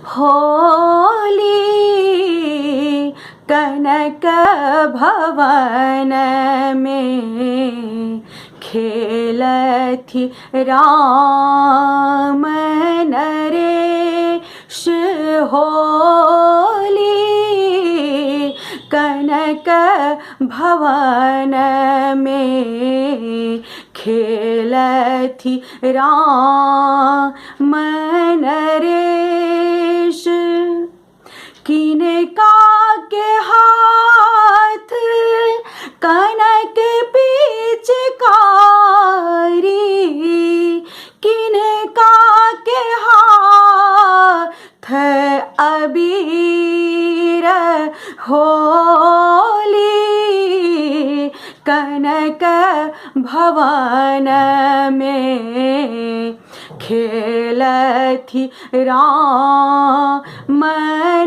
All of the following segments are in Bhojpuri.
होली कनक भवन में खेलथि राम नरेश होली कनक भवन में खेलथि राम नरेश किनका के हाथ कनक पिचकारी किनका के हाथ अबीर होली कनक भवन में खेलथि राम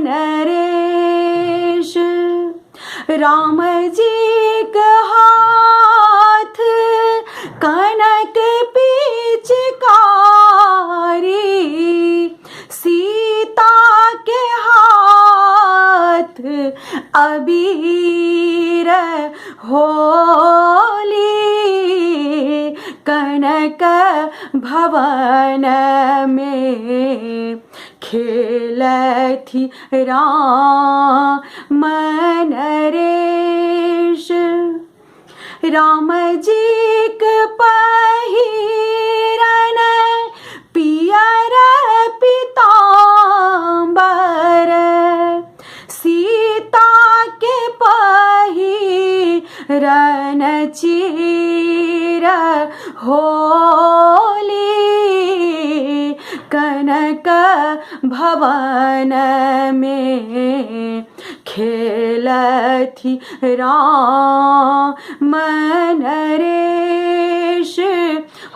नरेश राम जी के हाथ कनक पिचकारी सीता के हाथ अबीर होली कनक भवन में खेलथि राम नरेश राम जी के पहिरन पियर पीताम्बर सीता के पहिरन चीर होली कनक भवन में खेलथि राम नरेश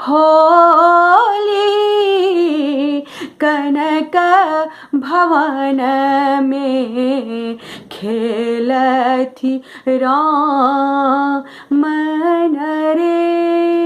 होली कनक भवन में खेलथि राम नरेश।